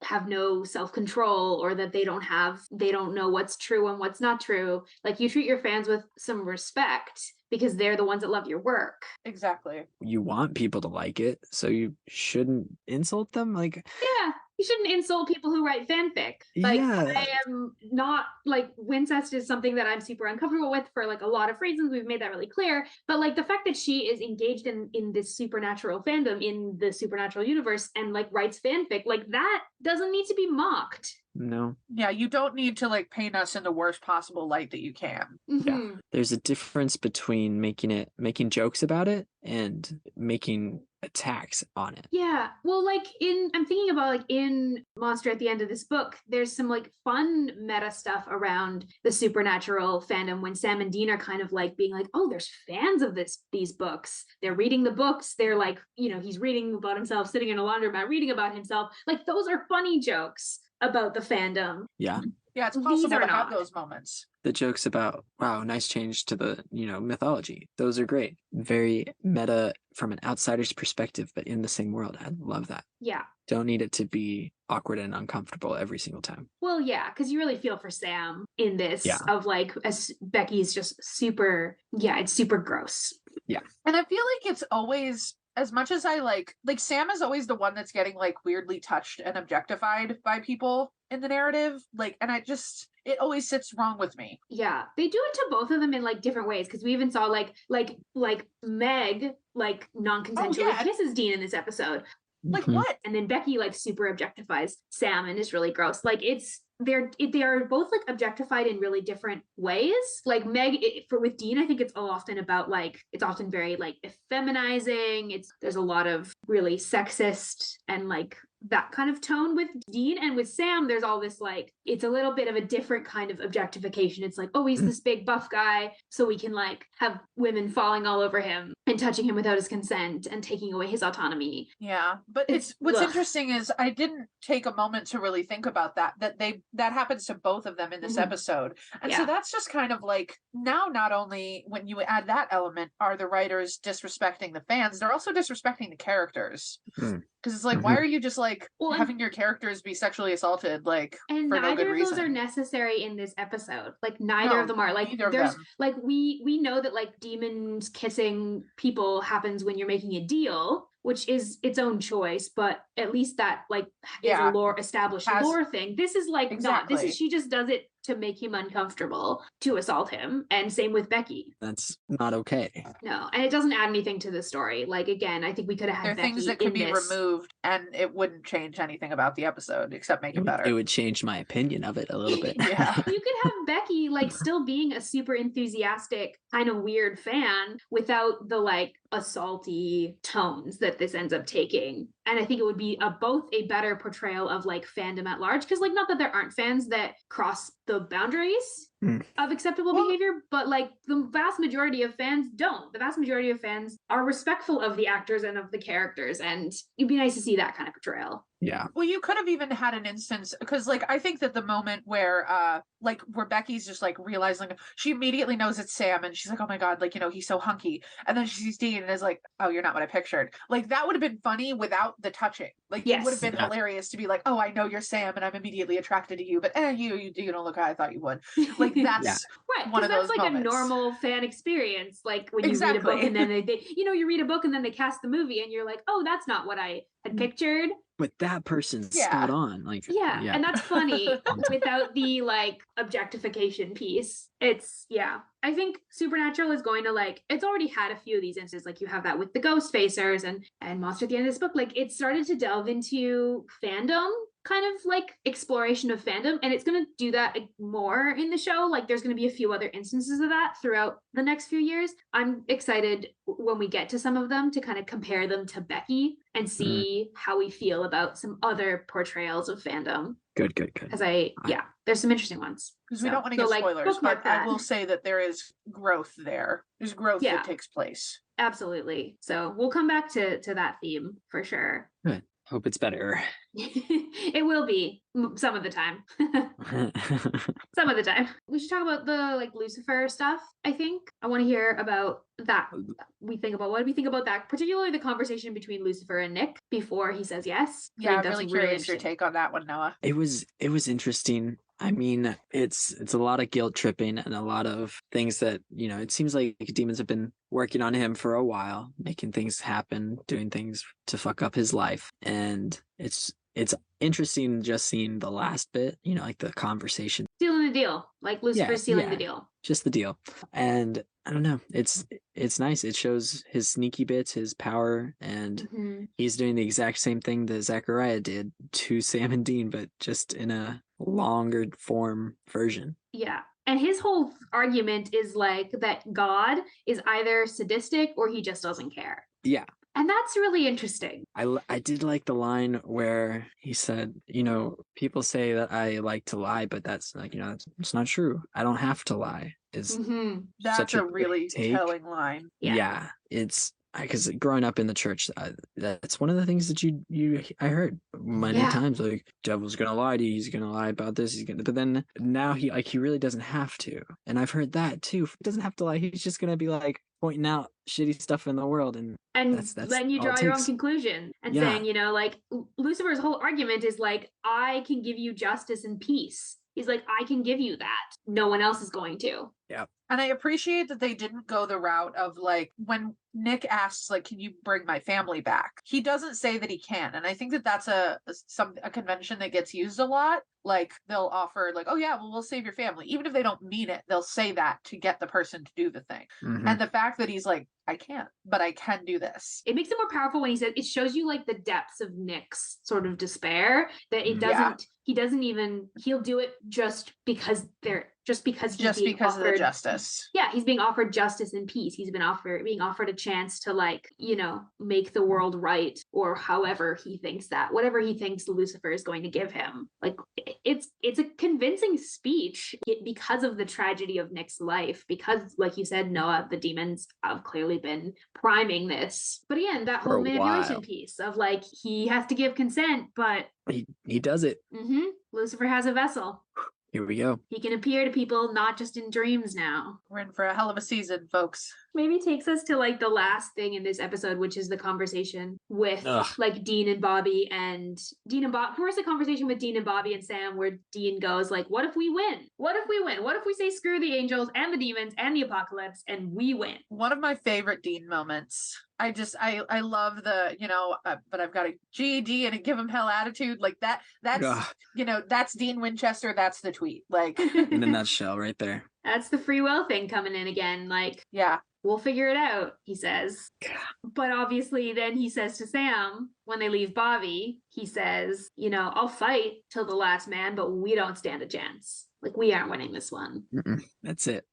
Speaker 1: have no self-control, or that they don't know what's true and what's not true. Like you treat your fans with some respect, because they're the ones that love your work.
Speaker 3: Exactly.
Speaker 2: You want people to like it, so you shouldn't insult them. Like,
Speaker 1: yeah, you shouldn't insult people who write fanfic. Like, I am not like Wincest is something that I'm super uncomfortable with for like a lot of reasons. We've made that really clear. But like the fact that she is engaged in this supernatural fandom in the supernatural universe and like writes fanfic, like that doesn't need to be mocked.
Speaker 2: No.
Speaker 3: Yeah, you don't need to like paint us in the worst possible light that you can.
Speaker 2: Yeah. There's a difference between making jokes about it and making attacks on it.
Speaker 1: Yeah. Well, like I'm thinking about like in Monster at the end of this book, there's some like fun meta stuff around the supernatural fandom when Sam and Dean are kind of like being like, oh, there's fans of these books. They're reading the books. They're like, he's reading about himself, sitting in a laundromat, reading about himself. Like those are funny jokes about the fandom.
Speaker 2: Yeah.
Speaker 3: Yeah, it's possible to have those moments.
Speaker 2: The jokes about, wow, nice change to the, mythology. Those are great. Very meta from an outsider's perspective, but in the same world. I love that.
Speaker 1: Yeah.
Speaker 2: Don't need it to be awkward and uncomfortable every single time.
Speaker 1: Well, yeah, because you really feel for Sam in this of like, as Becky's just super, it's super gross.
Speaker 2: Yeah.
Speaker 3: And I feel like it's always, as much as I like Sam is always the one that's getting like weirdly touched and objectified by people in the narrative. Like, and it always sits wrong with me.
Speaker 1: Yeah, they do it to both of them in like different ways, because we even saw like Meg like non-consensually kisses Dean in this episode.
Speaker 3: Like
Speaker 2: Mhm.
Speaker 3: what?
Speaker 1: And then Becky like super objectifies Sam and is really gross. Like they are both like objectified in really different ways. Like Meg with Dean, I think it's often about like it's often very like effeminizing. There's a lot of really sexist and like that kind of tone with Dean, and with Sam there's all this like it's a little bit of a different kind of objectification. It's like, oh, he's this big buff guy, so we can like have women falling all over him and touching him without his consent and taking away his autonomy.
Speaker 3: Yeah, but
Speaker 1: It's
Speaker 3: what's
Speaker 1: ugh.
Speaker 3: interesting is I didn't take a moment to really think about that happens to both of them in this episode. And so
Speaker 1: Yeah.
Speaker 3: that's just kind of like now not only when you add that element are the writers disrespecting the fans, they're also disrespecting the characters. Because it's like, why are you just like
Speaker 1: Well,
Speaker 3: having your characters be sexually assaulted like
Speaker 1: and
Speaker 3: for no good
Speaker 1: neither of those are
Speaker 3: reason?
Speaker 1: necessary in this episode. Like neither
Speaker 3: No,
Speaker 1: of them are. Like
Speaker 3: neither of
Speaker 1: there's
Speaker 3: them.
Speaker 1: like we know that like demons kissing people happens when you're making a deal, which is its own choice, but at least that like is a
Speaker 3: Yeah.
Speaker 1: established
Speaker 3: Has-
Speaker 1: lore thing. This is like not. This
Speaker 3: Exactly.
Speaker 1: is she just does it to make him uncomfortable to assault him, and same with Becky.
Speaker 2: That's not okay.
Speaker 1: No, and it doesn't add anything to the story. Like again, I think we could have
Speaker 3: There
Speaker 1: had
Speaker 3: are
Speaker 1: Becky
Speaker 3: things that could
Speaker 1: in
Speaker 3: be
Speaker 1: this.
Speaker 3: removed and it wouldn't change anything about the episode except make it better.
Speaker 2: It would change my opinion of it a little bit.
Speaker 3: Yeah.
Speaker 1: You could have Becky like still being a super enthusiastic kind of weird fan without the like assaulty tones that this ends up taking. And I think it would be both a better portrayal of like fandom at large, because like not that there aren't fans that cross the boundaries of acceptable behavior, but like the vast majority of fans don't. The vast majority of fans are respectful of the actors and of the characters, and it'd be nice to see that kind of portrayal.
Speaker 2: Yeah.
Speaker 3: Well, you could have even had an instance because, like, I think that the moment where Becky's just like realizing she immediately knows it's Sam, and she's like, "Oh my god, like he's so hunky," and then she sees Dean and is like, "Oh, you're not what I pictured." Like that would have been funny without the touching. Like it would have been hilarious to be like, "Oh, I know you're Sam, and I'm immediately attracted to you, but you don't look how I thought you would." Like that's
Speaker 1: right,
Speaker 3: one
Speaker 1: because
Speaker 3: of
Speaker 1: that's
Speaker 3: those
Speaker 1: like
Speaker 3: moments.
Speaker 1: a normal fan experience. Like when you read a book and then they you read a book and then they cast the movie and you're like, oh, that's not what I had pictured.
Speaker 2: But that person's spot on. Like
Speaker 1: and that's funny without the like objectification piece. It's I think Supernatural is going to like it's already had a few of these instances. Like you have that with the ghost facers and Monster at the end of this book. Like it started to delve into fandom, kind of like exploration of fandom, and it's going to do that more in the show. Like there's going to be a few other instances of that throughout the next few years. I'm excited when we get to some of them to kind of compare them to Becky and see how we feel about some other portrayals of fandom.
Speaker 2: Good.
Speaker 1: Because there's some interesting ones.
Speaker 3: Because we don't want to get spoilers, but
Speaker 1: that.
Speaker 3: I will say that there is growth there. There's growth that takes place.
Speaker 1: Absolutely. So we'll come back to that theme for sure.
Speaker 2: Good. Hope it's better.
Speaker 1: It will be some of the time. Some of the time. We should talk about the like Lucifer stuff. I think I want to hear about that. What do we think about that? Particularly the conversation between Lucifer and Nick before he says yes.
Speaker 3: Yeah, I'm really curious your take on that one, Noah.
Speaker 2: It was interesting. I mean, it's a lot of guilt tripping and a lot of things that, it seems like demons have been working on him for a while, making things happen, doing things to fuck up his life. And it's interesting just seeing the last bit, like the conversation.
Speaker 1: Sealing the deal. Like Lucifer sealing the deal.
Speaker 2: Just the deal. And I don't know. It's nice. It shows his sneaky bits, his power, and he's doing the exact same thing that Zachariah did to Sam and Dean, but just in a longer form version. Yeah.
Speaker 1: And his whole argument is like that God is either sadistic or he just doesn't care.
Speaker 2: Yeah.
Speaker 1: And that's really interesting.
Speaker 2: I did like the line where he said, people say that I like to lie, but that's like, it's not true. I don't have to lie. Is
Speaker 3: that's a really telling line.
Speaker 2: Yeah. It's because growing up in the church, that's one of the things that I heard many times. Like, devil's gonna lie to you. He's gonna lie about this. But then now he really doesn't have to. And I've heard that too. He doesn't have to lie. He's just gonna be like pointing out shitty stuff in the world, and that's letting you draw your own
Speaker 1: conclusion and saying, like Lucifer's whole argument is like, I can give you justice and peace. He's like, I can give you that. No one else is going to.
Speaker 2: Yeah.
Speaker 3: And I appreciate that they didn't go the route of like when Nick asks, like, can you bring my family back? He doesn't say that he can. And I think that that's a convention that gets used a lot. Like they'll offer like, oh yeah, well, we'll save your family. Even if they don't mean it, they'll say that to get the person to do the thing.
Speaker 2: Mhm.
Speaker 3: And the fact that he's like, I can't, but I can do this.
Speaker 1: It makes it more powerful when he said it shows you like the depths of Nick's sort of despair that it
Speaker 2: Yeah.
Speaker 1: doesn't he doesn't even he'll do it just because he's being
Speaker 3: Because of the
Speaker 1: offered
Speaker 3: justice.
Speaker 1: yeah, he's being offered justice and peace. He's being offered a chance to like, make the world right, or however he thinks that, whatever he thinks Lucifer is going to give him. Like it's a convincing speech because of the tragedy of Nick's life, because like you said, Noah, the demons have clearly been priming this. But again, that
Speaker 2: For
Speaker 1: whole
Speaker 2: a
Speaker 1: manipulation
Speaker 2: while.
Speaker 1: piece of like he has to give consent, but
Speaker 2: He does it.
Speaker 1: Lucifer has a vessel.
Speaker 2: Here we go.
Speaker 1: He can appear to people not just in dreams now.
Speaker 3: We're in for a hell of a season, folks.
Speaker 1: Maybe takes us to like the last thing in this episode, which is the conversation with like Dean and Bobby. First, a conversation with Dean and Bobby and Sam, where Dean goes like, "What if we win? What if we win? What if we say screw the angels and the demons and the apocalypse and we win?"
Speaker 3: One of my favorite Dean moments. I love the, but I've got a GED and a give him hell attitude. Like that's, that's Dean Winchester. That's the tweet. Like
Speaker 2: in a nutshell right there.
Speaker 1: That's the free will thing coming in again. Like,
Speaker 3: yeah,
Speaker 1: we'll figure it out, he says. But obviously then he says to Sam, when they leave Bobby, he says, I'll fight till the last man, but we don't stand a chance. Like, we aren't winning this one.
Speaker 2: That's it.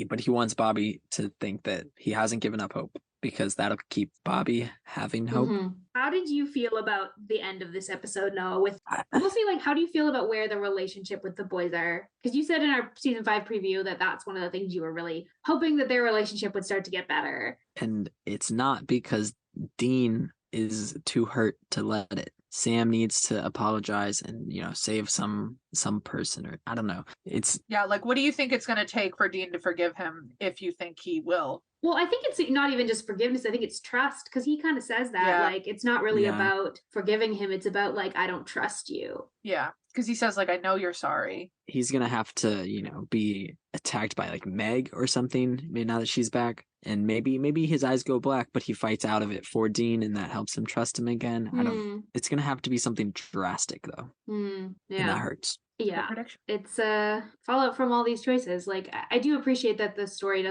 Speaker 2: But he wants Bobby to think that he hasn't given up hope, because that'll keep Bobby having hope.
Speaker 1: How did you feel about the end of this episode, Noah? Mostly, like, how do you feel about where the relationship with the boys are? Because you said in our season 5 preview that that's one of the things you were really hoping that their relationship would start to get better.
Speaker 2: And it's not, because Dean is too hurt to let it. Sam needs to apologize and save some person, or I don't know. It's
Speaker 3: like, what do you think it's going to take for Dean to forgive him, if you think he will?
Speaker 1: Well, I think it's not even just forgiveness. I think it's trust, because he kind of says that like it's not really about forgiving him. It's about like, I don't trust you.
Speaker 3: Yeah, because he says like, I know you're sorry.
Speaker 2: He's gonna have to be attacked by like Meg or something, maybe now that she's back, and maybe his eyes go black, but he fights out of it for Dean, and that helps him trust him again. It's gonna have to be something drastic though. And that hurts.
Speaker 1: Yeah, it's fallout from all these choices. Like, I do appreciate that the story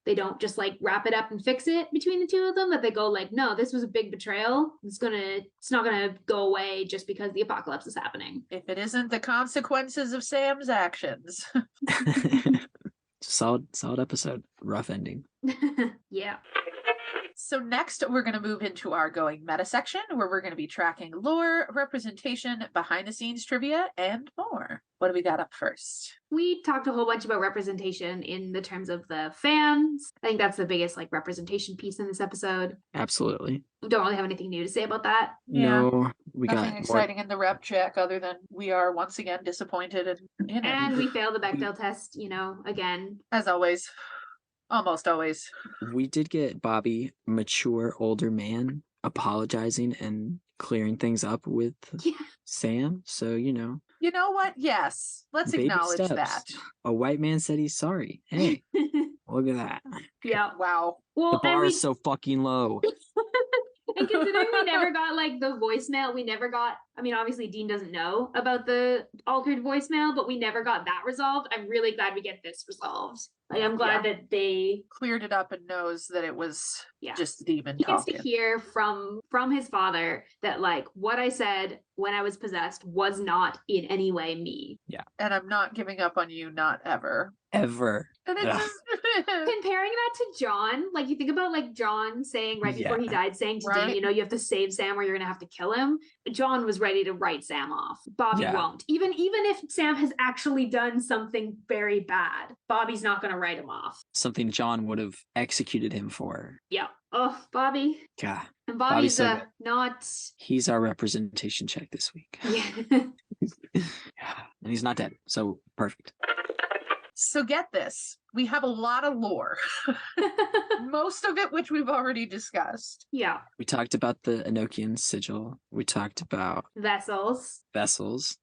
Speaker 1: they don't just like wrap it up and fix it between the two of them, that they go like, no, this was a big betrayal. It's not gonna go away just because the apocalypse is happening.
Speaker 3: If it isn't the consequences of Sam's actions.
Speaker 2: Solid episode. Rough ending.
Speaker 1: Yeah.
Speaker 3: So next, we're going to move into our going meta section, where we're going to be tracking lore, representation, behind-the-scenes trivia, and more. What do we got up first?
Speaker 1: We talked a whole bunch about representation in the terms of the fans. I think that's the biggest like representation piece in this episode.
Speaker 2: Absolutely.
Speaker 1: We don't really have anything new to say about that.
Speaker 2: No, we
Speaker 3: Nothing
Speaker 2: got
Speaker 3: exciting in the rep check, other than we are once again disappointed in it.
Speaker 1: And we failed the Bechdel test, again.
Speaker 3: As always. Almost always.
Speaker 2: We did get Bobby, mature older man, apologizing and clearing things up with Sam. So,
Speaker 3: You know what? Yes. Let's acknowledge
Speaker 2: steps.
Speaker 3: that.
Speaker 2: A white man said he's sorry. Hey, look at that.
Speaker 1: Yeah.
Speaker 3: Wow.
Speaker 1: Well,
Speaker 2: the bar is so fucking low.
Speaker 1: And considering we never got like the voicemail, obviously Dean doesn't know about the altered voicemail, but we never got that resolved. I'm really glad we get this resolved. Like, I'm glad that they
Speaker 3: cleared it up and knows that it was just the demon
Speaker 1: he
Speaker 3: talking.
Speaker 1: gets to hear from his father that like what I said when I was possessed was not in any way me.
Speaker 2: Yeah.
Speaker 3: And I'm not giving up on you, not ever.
Speaker 2: Ever.
Speaker 1: And it's comparing that to John, like you think about like John saying right before he died, saying to Dean, you have to save Sam or you're gonna have to kill him. John was ready to write Sam off. Bobby won't. Even if Sam has actually done something very bad, Bobby's not gonna write him off.
Speaker 2: Something John would have executed him for.
Speaker 1: Yeah. Oh, Bobby.
Speaker 2: God.
Speaker 1: And Bobby's not.
Speaker 2: He's our representation check this week.
Speaker 1: Yeah.
Speaker 2: And he's not dead. So perfect.
Speaker 3: So get this. We have a lot of lore. Most of it which we've already discussed.
Speaker 1: Yeah.
Speaker 2: We talked about the Enochian sigil. We talked about
Speaker 1: vessels.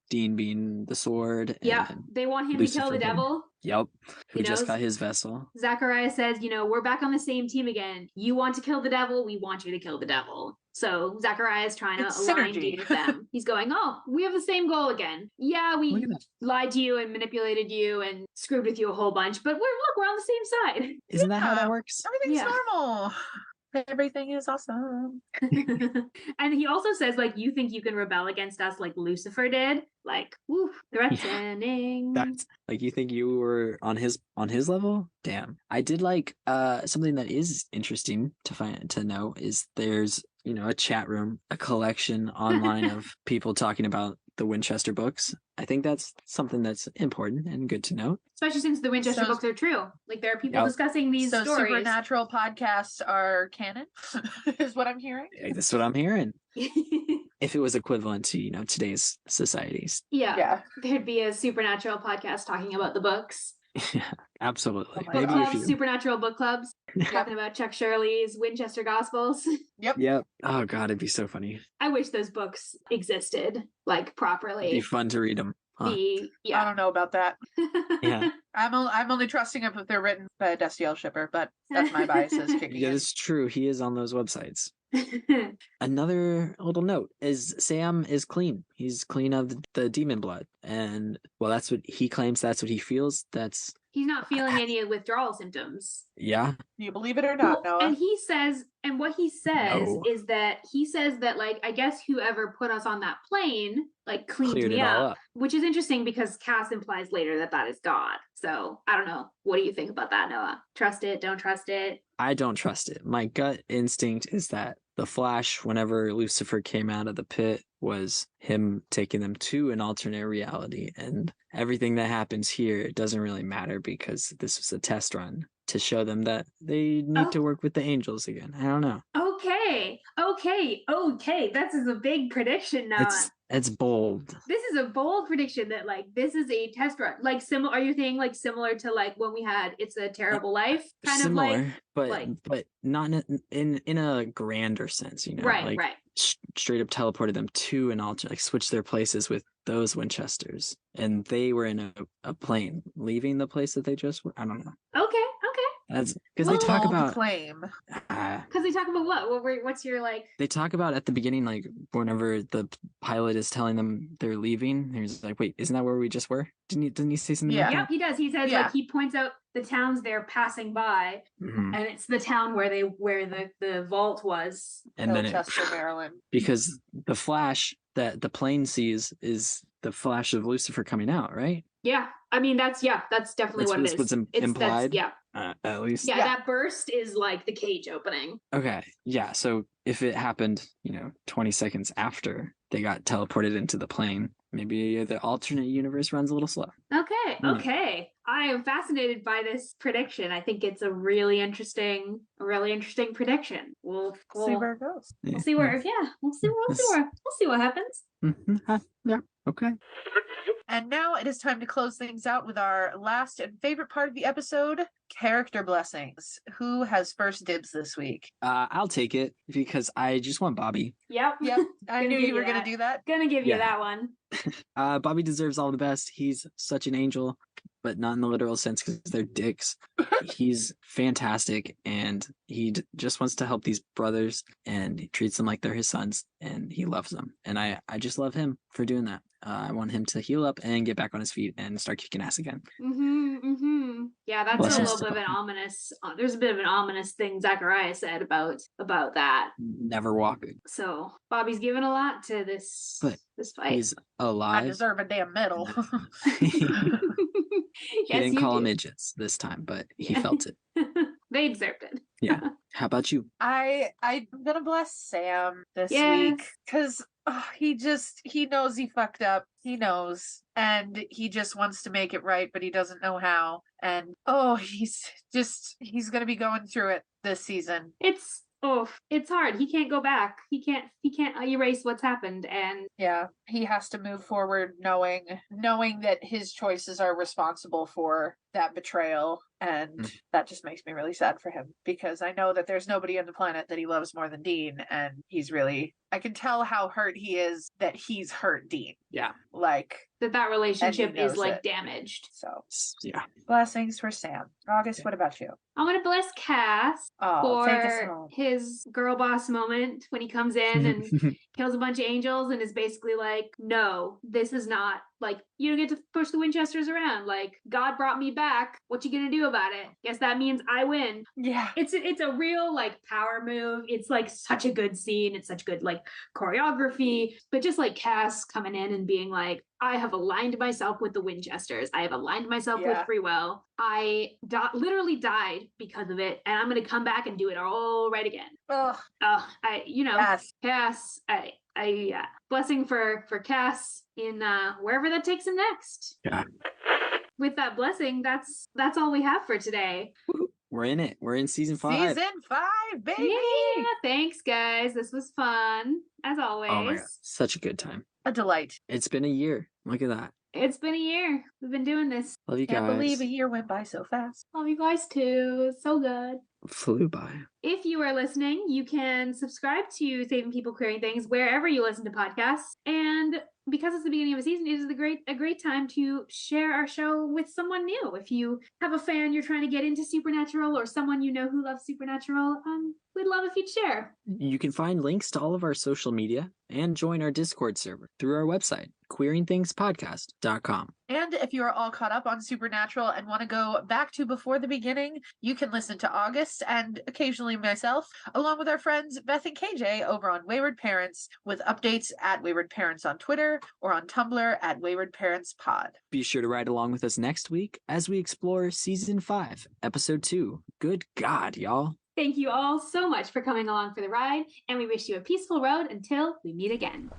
Speaker 2: Dean being the sword.
Speaker 1: Yeah. They want him to kill the devil.
Speaker 2: Yep. Who
Speaker 1: You
Speaker 2: just
Speaker 1: know,
Speaker 2: got his vessel.
Speaker 1: Zachariah says, we're back on the same team again. You want to kill the devil, we want you to kill the devil. So Zachariah is trying to
Speaker 3: It's
Speaker 1: align
Speaker 3: synergy.
Speaker 1: Dean with them. He's going, oh, we have the same goal again. Yeah,
Speaker 2: Look
Speaker 1: we
Speaker 2: at that.
Speaker 1: lied to you and manipulated you and screwed with you a whole bunch, but we're on the same side.
Speaker 2: Isn't that how
Speaker 3: Yeah.
Speaker 2: that works?
Speaker 3: Everything's
Speaker 1: Yeah.
Speaker 3: normal. Everything is awesome.
Speaker 1: And he also says, like, you think you can rebel against us like Lucifer did? Like, woo, threatening.
Speaker 2: That's like, you think you were on his level? Damn. I did like something that is interesting to know is there's a chat room, a collection online of people talking about the Winchester books. I think that's something that's important and good to note.
Speaker 1: Especially since the Winchester
Speaker 3: So-
Speaker 1: books are true. Like, there are people
Speaker 2: Yep.
Speaker 1: discussing these
Speaker 3: So
Speaker 1: stories.
Speaker 3: supernatural podcasts are canon, is what I'm hearing.
Speaker 2: That's what I'm hearing. If it was equivalent to today's societies.
Speaker 1: Yeah, there'd be a supernatural podcast talking about the books.
Speaker 2: Yeah, absolutely.
Speaker 3: Oh my
Speaker 1: Book
Speaker 2: Maybe
Speaker 3: gosh.
Speaker 2: if
Speaker 1: clubs,
Speaker 2: you.
Speaker 1: supernatural book clubs, talking about Chuck Shirley's Winchester Gospels.
Speaker 2: Yep. Oh god, it'd be so funny.
Speaker 1: I wish those books existed, like,
Speaker 2: It'd
Speaker 1: properly.
Speaker 2: be fun to read them. Huh?
Speaker 3: I
Speaker 1: Yeah.
Speaker 3: don't know about that.
Speaker 2: Yeah.
Speaker 3: I'm only trusting them if they're written by a Dusty L shipper, but that's my biases kicking
Speaker 2: Yeah,
Speaker 3: in.
Speaker 2: it's true. He is on those websites. Another little note is Sam is clean. He's clean of the demon blood. And well, that's what he claims. That's what he feels. That's
Speaker 1: He's not feeling any withdrawal symptoms.
Speaker 2: yeah.
Speaker 3: Do you believe it or not,
Speaker 1: Well,
Speaker 3: Noah?
Speaker 1: and he says, and what he says
Speaker 2: No.
Speaker 1: is that like, I guess whoever put us on that plane, like, cleaned
Speaker 2: Cleared
Speaker 1: me
Speaker 2: it all
Speaker 1: up,
Speaker 2: up.
Speaker 1: which is interesting because Cass implies later that is God. So I don't know. What do you think about that, Noah? Trust it? Don't trust it?
Speaker 2: I don't trust it. My gut instinct is that the Flash, whenever Lucifer came out of the pit, was him taking them to an alternate reality. And everything that happens here doesn't really matter because this was a test run to show them that they need to work with the angels again. I don't know.
Speaker 1: Okay. This is a big prediction, Noah.
Speaker 2: It's bold.
Speaker 1: This is a bold prediction that, like, this is a test run. Like, are you saying, like, similar to, like, when we had It's a Terrible Life? Kind
Speaker 2: Similar,
Speaker 1: of like,
Speaker 2: but not in a grander sense,
Speaker 1: right.
Speaker 2: Straight up teleported them to an alternate, like switched their places with those Winchesters, and they were in a plane leaving the place that they just were. I don't know.
Speaker 1: Okay.
Speaker 2: That's because they talk
Speaker 3: Bold
Speaker 2: about
Speaker 3: claim.
Speaker 1: Because they talk about what? What's your, like?
Speaker 2: they talk about at the beginning, like whenever the pilot is telling them they're leaving, he's like, "Wait, isn't that where we just were? Didn't he say something
Speaker 3: Yeah.
Speaker 2: like
Speaker 1: Yep,
Speaker 2: that?"
Speaker 1: he does. He says,
Speaker 3: Yeah.
Speaker 1: like, he points out the towns they're passing by,
Speaker 2: Mhm.
Speaker 1: and it's the town where the vault was.
Speaker 2: And then
Speaker 3: Chester, Maryland.
Speaker 2: because the flash that the plane sees is the flash of Lucifer coming out, right?
Speaker 1: Yeah, I mean that's definitely what it is.
Speaker 2: What's
Speaker 1: That's
Speaker 2: implied.
Speaker 1: yeah.
Speaker 2: At least.
Speaker 1: Yeah,
Speaker 3: Yeah.
Speaker 1: that burst is like the cage opening.
Speaker 2: Okay. Yeah. So if it happened, 20 seconds after they got teleported into the plane, maybe the alternate universe runs a little slow.
Speaker 1: Okay. I am fascinated by this prediction. I think it's a really interesting prediction. We'll
Speaker 3: See where it goes.
Speaker 1: we'll see where we'll see what happens.
Speaker 2: Yeah. Okay.
Speaker 3: And now it is time to close things out with our last and favorite part of the episode, character blessings. Who has first dibs this week?
Speaker 2: I'll take it because I just want Bobby.
Speaker 1: Yep.
Speaker 3: Yep, I
Speaker 1: Gonna
Speaker 3: knew
Speaker 1: give
Speaker 3: you
Speaker 1: you
Speaker 3: were going
Speaker 1: that.
Speaker 3: to do that.
Speaker 1: Gonna give you
Speaker 2: Yeah.
Speaker 1: that one.
Speaker 2: Bobby deserves all the best. He's such an angel, but not in the literal sense because they're dicks. He's fantastic, and he just wants to help these brothers, and he treats them like they're his sons, and he loves them. And I just love him for doing that. I want him to heal up and get back on his feet and start kicking ass again.
Speaker 1: Yeah, that's
Speaker 2: Blessings
Speaker 1: a little
Speaker 2: to
Speaker 1: bit of an
Speaker 2: Bobby.
Speaker 1: ominous. There's a bit of an ominous thing Zachariah said about that.
Speaker 2: Never walking.
Speaker 1: So Bobby's given a lot to this
Speaker 2: But
Speaker 1: fight.
Speaker 2: He's
Speaker 3: I
Speaker 2: alive.
Speaker 3: deserve a damn medal.
Speaker 2: He
Speaker 1: Yes,
Speaker 2: didn't
Speaker 1: you
Speaker 2: call
Speaker 1: do.
Speaker 2: them midgets this time, but he felt it.
Speaker 1: They deserved it.
Speaker 2: Yeah. How about you?
Speaker 3: I'm gonna bless Sam this
Speaker 1: Yes.
Speaker 3: week because he knows he fucked up. He knows, and he just wants to make it right, but he doesn't know how. And he's gonna be going through it this season.
Speaker 1: It's hard. He can't go back. He can't erase what's happened. And
Speaker 3: Yeah, he has to move forward knowing that his choices are responsible for that betrayal And that just makes me really sad for him, because I know that there's nobody on the planet that he loves more than Dean, and he's really, I can tell how hurt he is that he's hurt Dean.
Speaker 2: Yeah.
Speaker 3: Like,
Speaker 1: that relationship is
Speaker 3: knows
Speaker 1: like
Speaker 3: it.
Speaker 1: damaged.
Speaker 3: So
Speaker 2: Yeah.
Speaker 3: blessings for Sam. August, what about you?
Speaker 1: I'm gonna bless Cass
Speaker 3: Take us
Speaker 1: for
Speaker 3: home.
Speaker 1: his girl boss moment when he comes in and kills a bunch of angels and is basically like, no, this is not, like, you don't get to push the Winchesters around. Like, God brought me back. What you gonna do about it? Guess that means I win.
Speaker 3: Yeah.
Speaker 1: It's a real like power move. It's like such a good scene. It's such good like choreography, but just like Cass coming in and being like, I have aligned myself with the Winchesters. I have aligned myself with free will. I literally died because of it, and I'm gonna come back and do it all right again.
Speaker 3: Ugh.
Speaker 1: Cass. Blessing for Cass in wherever that takes him next.
Speaker 2: Yeah.
Speaker 1: With that blessing, that's all we have for today.
Speaker 2: We're in it. We're in season 5.
Speaker 3: Season 5, baby.
Speaker 1: Yeah, thanks guys. This was fun as always.
Speaker 2: Oh my God. Such a good time.
Speaker 3: A delight.
Speaker 2: It's been a year. Look at that.
Speaker 1: It's been a year. We've been doing this.
Speaker 2: Love you
Speaker 3: Can't
Speaker 2: guys.
Speaker 3: believe a year went by so fast.
Speaker 1: Love you guys too. So good.
Speaker 2: Flew by.
Speaker 1: If you are listening, you can subscribe to Saving People Queering Things wherever you listen to podcasts. And because it's the beginning of a season, it is a great time to share our show with someone new. If you have a fan you're trying to get into Supernatural, or someone you know who loves Supernatural, we'd love if you'd share.
Speaker 2: You can find links to all of our social media and join our Discord server through our website, queeringthingspodcast.com.
Speaker 3: And if you are all caught up on Supernatural and want to go back to before the beginning, you can listen to August and occasionally myself, along with our friends Beth and KJ over on Wayward Parents, with updates at Wayward Parents on Twitter or on Tumblr at Wayward Parents Pod.
Speaker 2: Be sure to ride along with us next week as we explore Season 5, Episode 2. Good God, y'all.
Speaker 1: Thank you all so much for coming along for the ride, and we wish you a peaceful road until we meet again.